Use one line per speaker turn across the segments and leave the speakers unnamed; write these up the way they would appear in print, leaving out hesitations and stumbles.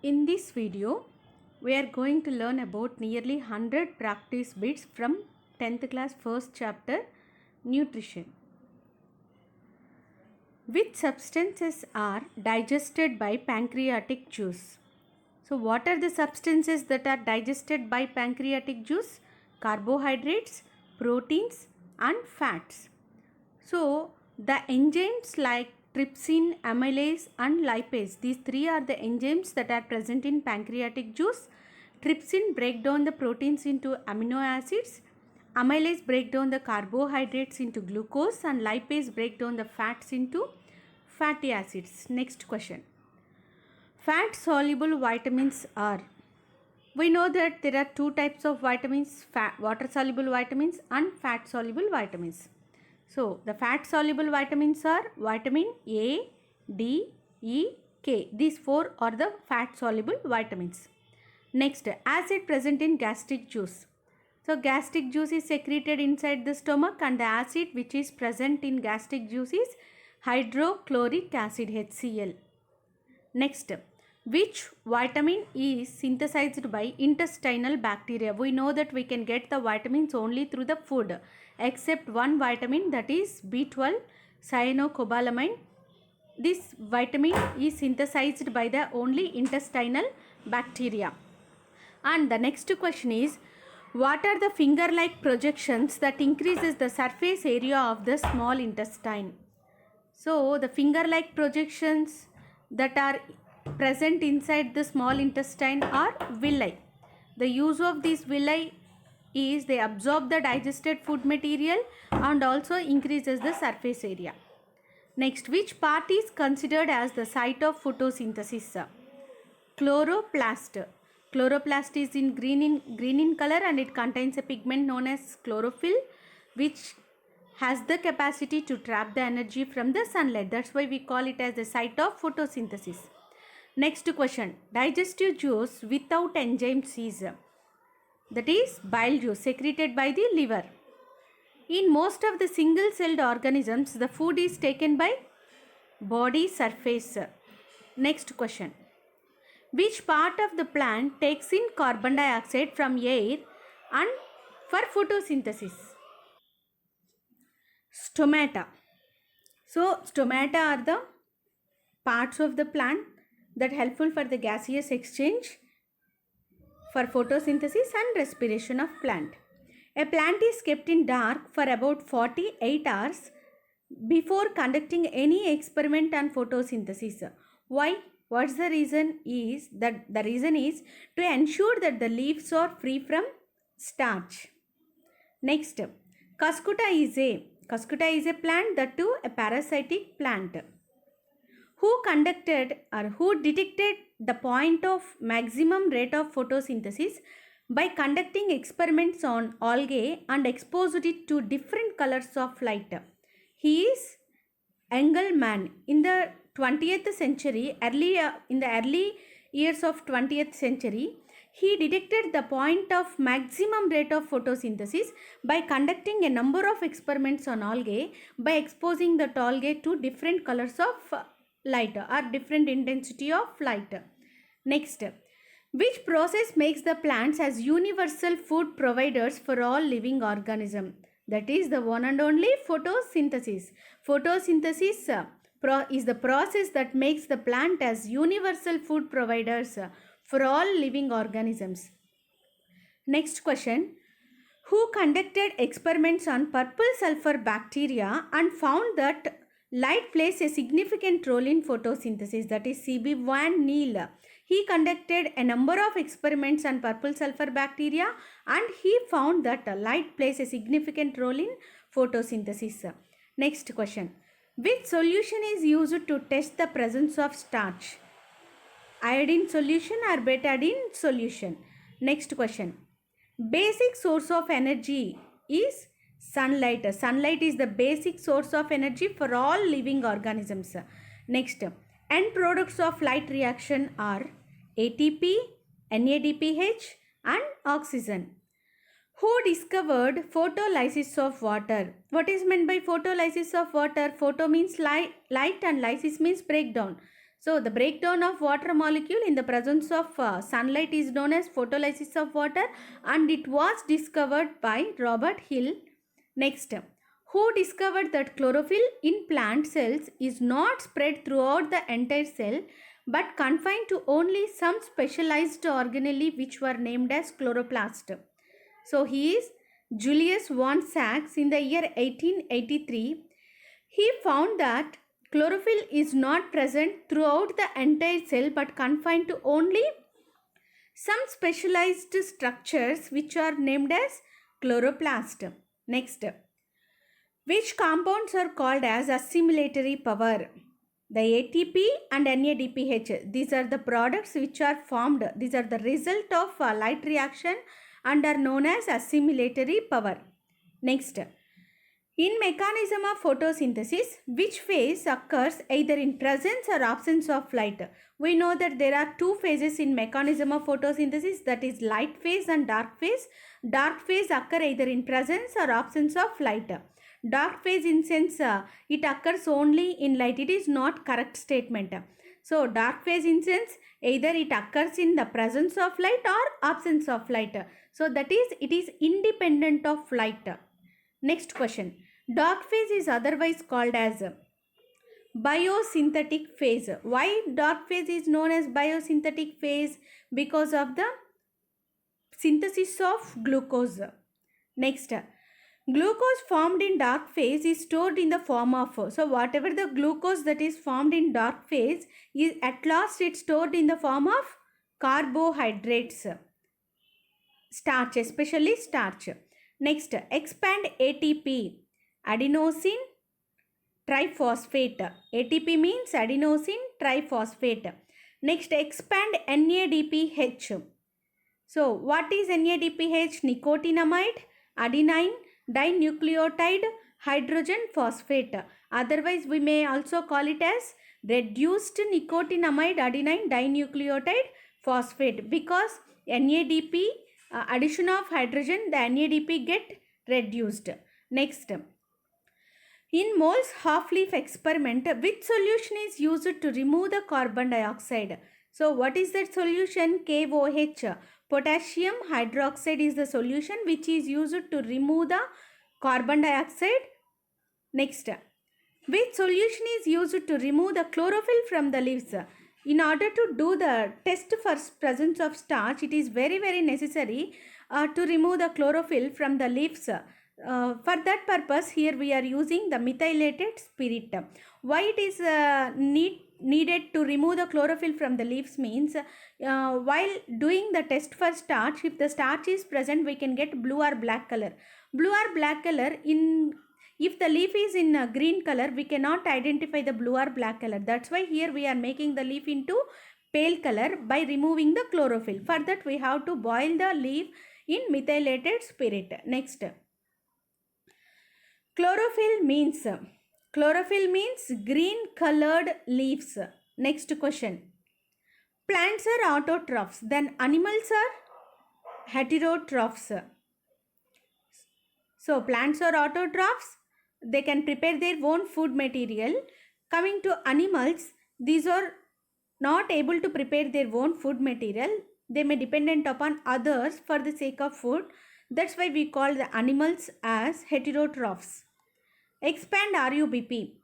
In this video, we are going to learn about nearly 100 practice bits from 10th class first chapter Nutrition. Which substances are digested by pancreatic juice? So what are the substances that are digested by pancreatic juice? Carbohydrates, proteins and fats. So the enzymes like trypsin, amylase and lipase, these three are the enzymes that are present in pancreatic juice. Trypsin break down the proteins into amino acids. Amylase break down the carbohydrates into glucose and lipase break down the fats into fatty acids. Next question. Fat soluble vitamins are. We know that there are two types of vitamins, water soluble vitamins and fat soluble vitamins. So, the fat soluble vitamins are vitamin A, D, E, K. These four are the fat soluble vitamins. Next, acid present in gastric juice. So, gastric juice is secreted inside the stomach and the acid which is present in gastric juice is hydrochloric acid HCl. Next, which vitamin is synthesized by intestinal bacteria? We know that we can get the vitamins only through the food except one vitamin, that is B12 cyanocobalamin. This vitamin is synthesized by the only intestinal bacteria. And the next question is, what are the finger-like projections that increases the surface area of the small intestine? So the finger-like projections that are present inside the small intestine are villi. The use of these villi is they absorb the digested food material and also increases the surface area. Next, which part is considered as the site of photosynthesis? Chloroplast. Chloroplast is in green in color and it contains a pigment known as chlorophyll, which has the capacity to trap the energy from the sunlight. That's why we call it as the site of photosynthesis. Next question. Digestive juice without enzymes is, that is bile juice secreted by the liver. In most of the single-celled organisms, the food is taken by body surface. Next question. Which part of the plant takes in carbon dioxide from air and for photosynthesis? Stomata. So stomata are the parts of the plant that helpful for the gaseous exchange for photosynthesis and respiration of plant. A plant is kept in dark for about 48 hours before conducting any experiment on photosynthesis. Why? What's the reason? Is that the reason is to ensure that the leaves are free from starch. Next, Cuscuta is a plant, that too a parasitic plant. Who detected the point of maximum rate of photosynthesis by conducting experiments on algae and exposed it to different colors of light? He is Engelmann. In the 20th century, in the early years of 20th century, he detected the point of maximum rate of photosynthesis by conducting a number of experiments on algae by exposing the algae to different colors of light or different intensity of light. Next, which process makes the plants as universal food providers for all living organisms? That is the one and only photosynthesis. Photosynthesis is the process that makes the plant as universal food providers for all living organisms. Next question. Who conducted experiments on purple sulfur bacteria and found that light plays a significant role in photosynthesis? That is C.B. Van Neel. He conducted a number of experiments on purple sulfur bacteria and he found that light plays a significant role in photosynthesis. Next question. Which solution is used to test the presence of starch? Iodine solution or betadine solution? Next question. Basic source of energy is sunlight. Sunlight is the basic source of energy for all living organisms. Next, end products of light reaction are ATP, NADPH and oxygen. Who discovered photolysis of water? What is meant by photolysis of water? Photo means light and lysis means breakdown. So the breakdown of water molecule in the presence of sunlight is known as photolysis of water, and it was discovered by Robert Hill. Next, who discovered that chlorophyll in plant cells is not spread throughout the entire cell but confined to only some specialized organelle which were named as chloroplast. So he is Julius von Sachs. In the year 1883, he found that chlorophyll is not present throughout the entire cell but confined to only some specialized structures which are named as chloroplast. Next, which compounds are called as assimilatory power? The ATP and NADPH. These are the products which are formed. These are the result of light reaction and are known as assimilatory power. Next, in mechanism of photosynthesis, which phase occurs either in presence or absence of light? We know that there are two phases in mechanism of photosynthesis, that is light phase and dark phase. Dark phase occur either in presence or absence of light. Dark phase in sense it occurs only in light. It is not correct statement. So dark phase in sense either it occurs in the presence of light or absence of light. So that is, it is independent of light. Next question. Dark phase is otherwise called as biosynthetic phase. Why dark phase is known as biosynthetic phase? Because of the synthesis of glucose. Next, glucose formed in dark phase is stored in the form of, so whatever the glucose that is formed in dark phase is at last it's stored in the form of carbohydrates, starch, especially starch. Next, expand ATP, adenosine triphosphate. ATP means adenosine triphosphate. Next, expand NADPH. So what is NADPH? Nicotinamide adenine dinucleotide hydrogen phosphate. Otherwise we may also call it as reduced nicotinamide adenine dinucleotide phosphate, because NADP addition of hydrogen, the NADP get reduced. Next, in Moll's half-leaf experiment, which solution is used to remove the carbon dioxide? So what is that solution? KOH. Potassium hydroxide is the solution which is used to remove the carbon dioxide. Next, which solution is used to remove the chlorophyll from the leaves? In order to do the test for presence of starch, it is very necessary to remove the chlorophyll from the leaves. For that purpose, here we are using the methylated spirit. Why it is needed to remove the chlorophyll from the leaves means, while doing the test for starch, if the starch is present, we can get blue or black color. Blue or black color if the leaf is in a green color, we cannot identify the blue or black color. That's why here we are making the leaf into pale color by removing the chlorophyll. For that we have to boil the leaf in methylated spirit. Next, chlorophyll means green colored leaves. Next question. Plants are autotrophs, then animals are heterotrophs. So plants are autotrophs, they can prepare their own food material. Coming to animals, these are not able to prepare their own food material. They may dependent upon others for the sake of food. That's why we call the animals as heterotrophs. Expand RUBP.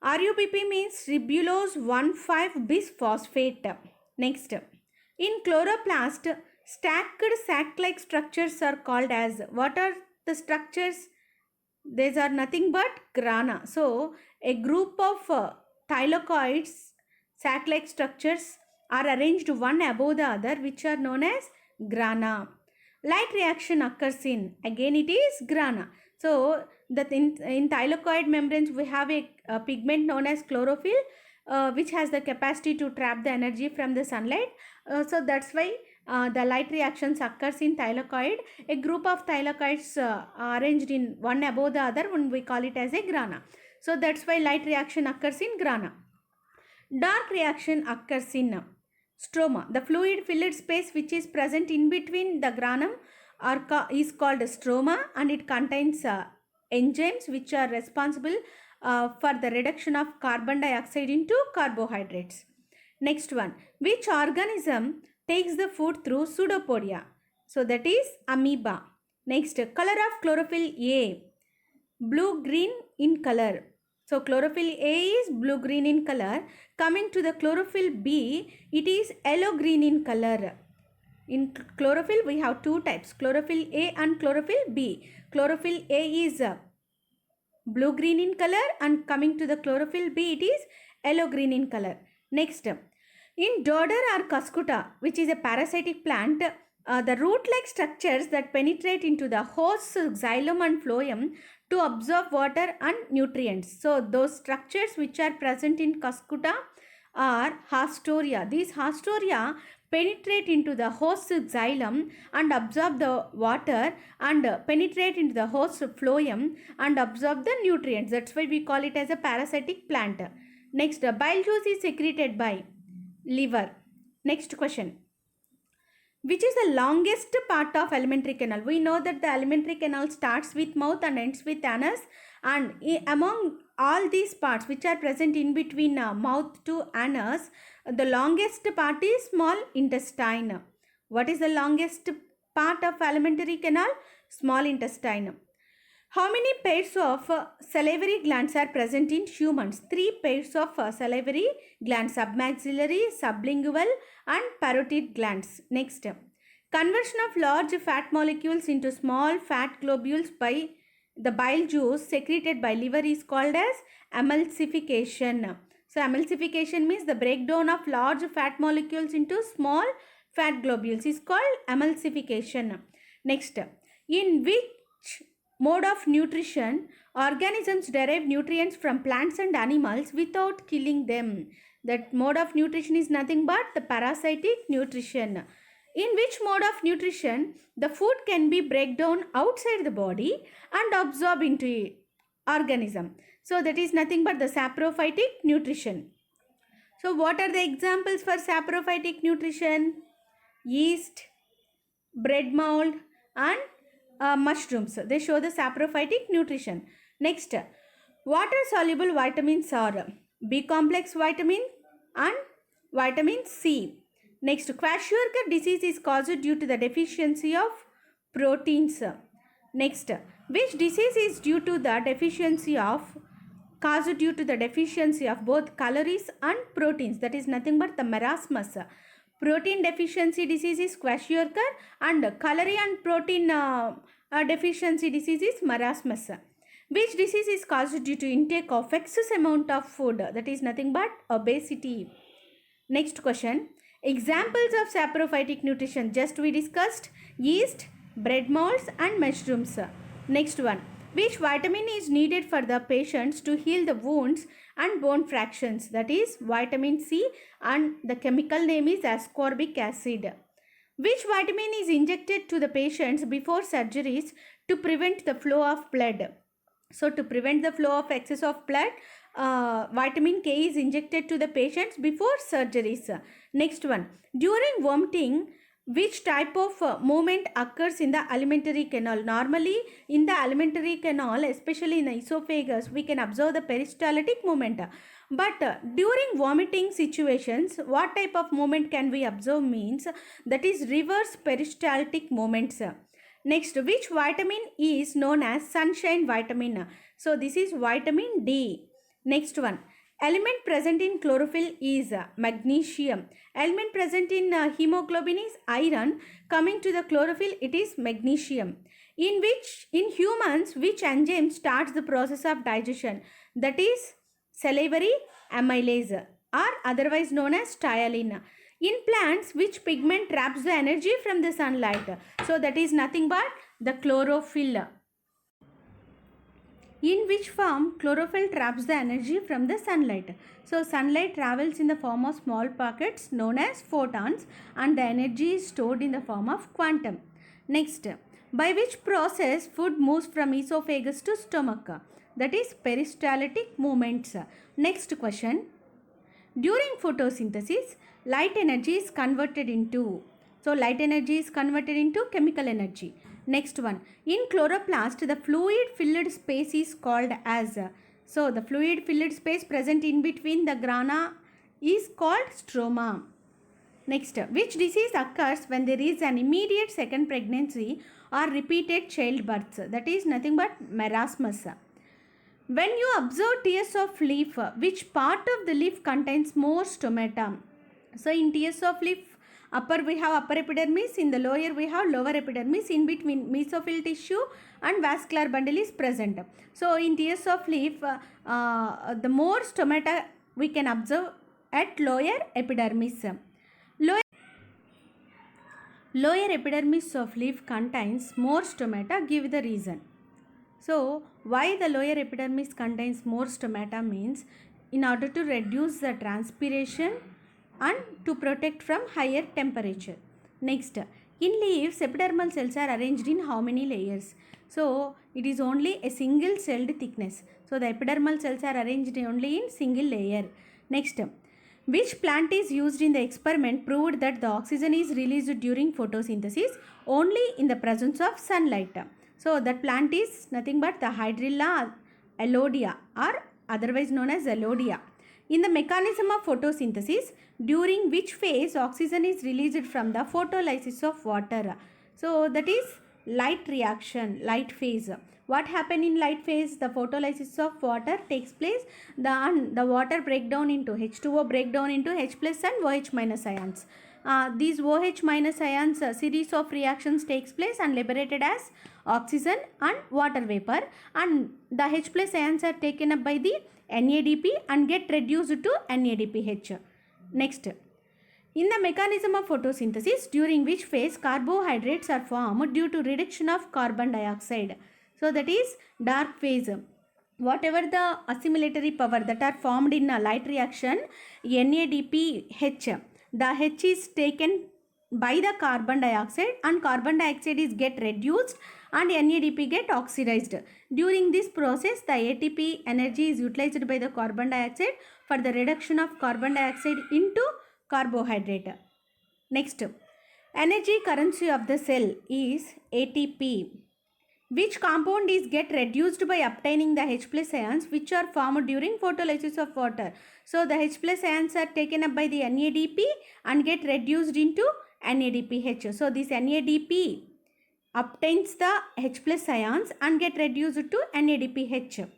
RUBP means ribulose 1,5-bisphosphate. Next, in chloroplast, stacked sac-like structures are called as, what are the structures? These are nothing but grana. So a group of thylakoids, sac-like structures, are arranged one above the other, which are known as grana. Light reaction occurs in, again it is grana. So that in thylakoid membranes we have a pigment known as chlorophyll, which has the capacity to trap the energy from the sunlight. So that's why the light reactions occurs in thylakoid. A group of thylakoids arranged in one above the other, when we call it as a grana. So that's why light reaction occurs in grana. Dark reaction occurs in stroma. The fluid filled space which is present in between the granum is called stroma, and it contains enzymes which are responsible for the reduction of carbon dioxide into carbohydrates. Next one, which organism takes the food through pseudopodia? So that is amoeba. Next, color of chlorophyll A, blue-green in color. So chlorophyll A is blue-green in color. Coming to the chlorophyll B, it is yellow-green in color. In chlorophyll, we have two types, chlorophyll A and chlorophyll B. Chlorophyll A is blue-green in color, and coming to the chlorophyll B, it is yellow-green in color. Next, in Dodder or Cuscuta, which is a parasitic plant, the root-like structures that penetrate into the host's xylem and phloem to absorb water and nutrients. So those structures which are present in Cuscuta are Hastoria. These Hastoria penetrate into the host xylem and absorb the water and penetrate into the host phloem and absorb the nutrients. That's why we call it as a parasitic plant. Next, bile juice is secreted by liver. Next question. Which is the longest part of alimentary canal? We know that the alimentary canal starts with mouth and ends with anus, and among all these parts which are present in between mouth to anus, the longest part is small intestine. What is the longest part of alimentary canal? Small intestine. How many pairs of salivary glands are present in humans? 3 pairs of salivary glands, submaxillary, sublingual and parotid glands. Next, conversion of large fat molecules into small fat globules by the bile juice secreted by liver is called as emulsification. So emulsification means the breakdown of large fat molecules into small fat globules is called emulsification. Next, in which mode of nutrition organisms derive nutrients from plants and animals without killing them? That mode of nutrition is nothing but the parasitic nutrition. In which mode of nutrition the food can be break down outside the body and absorb into organism? So that is nothing but the saprophytic nutrition. So what are the examples for saprophytic nutrition? Yeast, bread mold and mushrooms. They show the saprophytic nutrition. Next, water soluble vitamins are B complex vitamin and vitamin C. Next, kwashiorkor disease is caused due to the deficiency of proteins. Next, which disease is due to the deficiency of both calories and proteins? That is nothing but the marasmus. Protein deficiency disease is kwashiorkor and calorie and protein deficiency disease is marasmus. Which disease is caused due to intake of excess amount of food? That is nothing but obesity. Next question. Examples of saprophytic nutrition just we discussed: yeast, bread molds and mushrooms. Next one. Which vitamin is needed for the patients to heal the wounds and bone fractures? That is vitamin C, and the chemical name is ascorbic acid. Which vitamin is injected to the patients before surgeries to prevent the flow of blood? So to prevent the flow of excess of blood, vitamin K is injected to the patients before surgeries. Next one. During vomiting, which type of movement occurs in the alimentary canal? Normally in the alimentary canal, especially in the esophagus, we can observe the peristaltic movement. But during vomiting situations, what type of movement can we observe? Means that is reverse peristaltic movements. Next, which vitamin is known as sunshine vitamin? So this is vitamin D. Next one. Element present in chlorophyll is magnesium. Element present in hemoglobin is iron. Coming to the chlorophyll, it is magnesium. In humans, which enzyme starts the process of digestion? That is salivary amylase, or otherwise known as ptyalin. In plants, which pigment traps the energy from the sunlight? So that is nothing but the chlorophyll. In which form chlorophyll traps the energy from the sunlight? So sunlight travels in the form of small pockets known as photons, and the energy is stored in the form of quantum. Next, by which process food moves from esophagus to stomach? That is peristaltic movements. Next question. During photosynthesis, light energy is converted into chemical energy. Next one. In chloroplast, the fluid filled space is called as So the fluid filled space present in between the grana is called stroma. Next, which disease occurs when there is an immediate second pregnancy or repeated childbirths? That is nothing but marasmus. When you observe tears of leaf, which part of the leaf contains more stomata? So in tears of leaf, upper we have upper epidermis, in the lower we have lower epidermis, in between mesophyll tissue and vascular bundle is present. So in tears of leaf, the more stomata we can observe at lower epidermis. Lower epidermis of leaf contains more stomata. Give the reason. So why the lower epidermis contains more stomata means in order to reduce the transpiration and to protect from higher temperature. Next, in leaves epidermal cells are arranged in how many layers? So it is only a single celled thickness. So the epidermal cells are arranged only in single layer. Next, which plant is used in the experiment proved that the oxygen is released during photosynthesis only in the presence of sunlight. So that plant is nothing but the Hydrilla allodia or otherwise known as allodia. In the mechanism of photosynthesis, during which phase oxygen is released from the photolysis of water? So that is light reaction, light phase. What happens in light phase? The photolysis of water takes place. The water breakdown into H2O breakdown into H plus and OH minus ions. These OH minus ions series of reactions takes place and liberated as oxygen and water vapor, and the H plus ions are taken up by the NADP and get reduced to NADPH. Next, in the mechanism of photosynthesis, during which phase carbohydrates are formed due to reduction of carbon dioxide? So that is dark phase. Whatever the assimilatory power that are formed in a light reaction, NADPH, the H is taken by the carbon dioxide and carbon dioxide is get reduced and NADP get oxidized. During this process, the ATP energy is utilized by the carbon dioxide for the reduction of carbon dioxide into carbohydrate. Next, energy currency of the cell is ATP. Which compound is get reduced by obtaining the H plus ions which are formed during photolysis of water? So the H plus ions are taken up by the NADP and get reduced into NADPH. So this NADP obtains the H plus ions and get reduced to NADPH.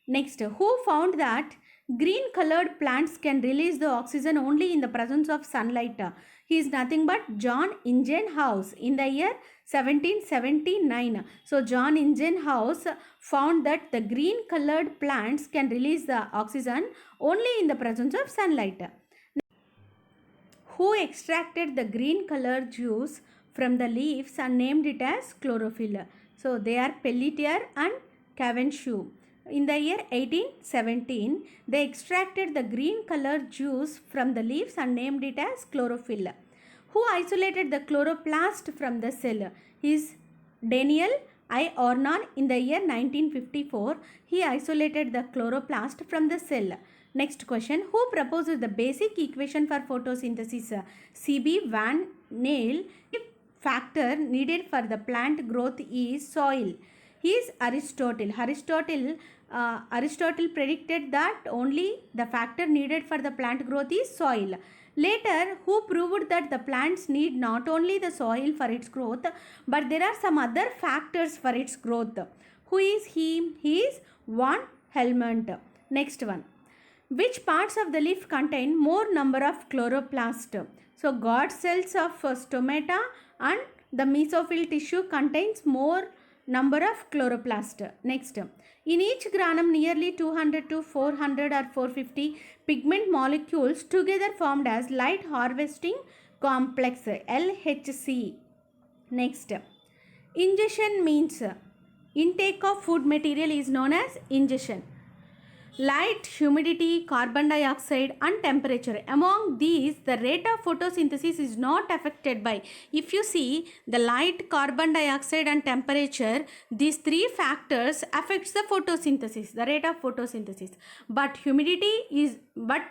Next, who found that green colored plants can release the oxygen only in the presence of sunlight? He is nothing but John Ingenhousz in the year 1779. So John Ingenhousz found that the green colored plants can release the oxygen only in the presence of sunlight. Who extracted the green colored juice from the leaves and named it as chlorophyll? So they are Pelletier and Cavenshaw. In the year 1817, they extracted the green colored juice from the leaves and named it as chlorophyll. Who isolated the chloroplast from the cell? Is Daniel I. Ornon in the year 1954. He isolated the chloroplast from the cell. Next question, who proposed the basic equation for photosynthesis? C.B. Van Neel. Factor needed for the plant growth is soil. He is Aristotle. Aristotle predicted that only the factor needed for the plant growth is soil. Later, who proved that the plants need not only the soil for its growth, but there are some other factors for its growth. Who is he? He is von Helmont. Next one. Which parts of the leaf contain more number of chloroplast? So, God cells of stomata and the mesophyll tissue contains more number of chloroplast. Next, in each granum nearly 200 to 400 or 450 pigment molecules together formed as light harvesting complex LHC. Next, ingestion means intake of food material is known as ingestion. Light, humidity, carbon dioxide and temperature. Among these, the rate of photosynthesis is not affected by, if you see, the light, carbon dioxide and temperature, these three factors affects the photosynthesis, the rate of photosynthesis. But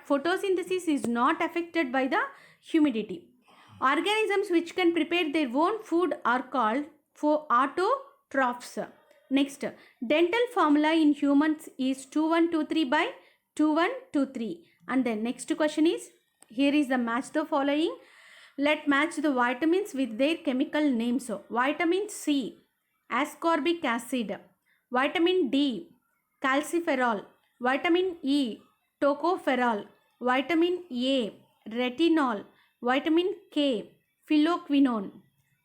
photosynthesis is not affected by the humidity. Organisms which can prepare their own food are called autotrophs. Next, dental formula in humans is 2123 by 2123. And then next question is, here is the match the following. Let match the vitamins with their chemical names. So, vitamin C, ascorbic acid. Vitamin D, calciferol. Vitamin E, tocopherol. Vitamin A, retinol. Vitamin K, phylloquinone.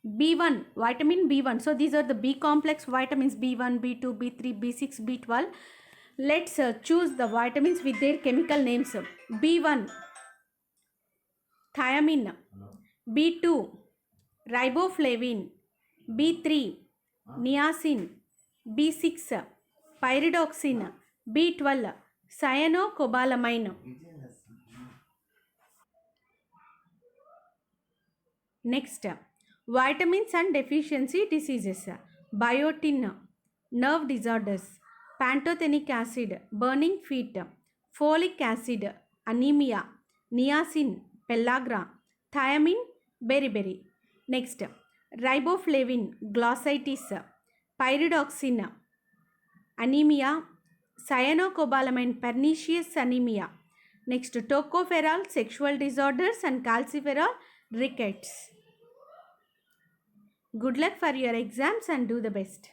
B1, vitamin B1. So these are the B complex vitamins, B1, B2, B3, B6, B12. Let's choose the vitamins with their chemical names. B1, thiamine. B2, riboflavin. B3, niacin. B6, pyridoxine. B12, cyanocobalamin. Next, vitamins and deficiency diseases. Biotin, nerve disorders. Pantothenic acid, burning feet. Folic acid, anemia. Niacin, pellagra. Thiamine, beriberi. Next, riboflavin, glossitis. Pyridoxine, anemia. Cyanocobalamin, pernicious anemia. Next, tocopherol, sexual disorders, and calciferol, rickets. Good luck for your exams and do the best.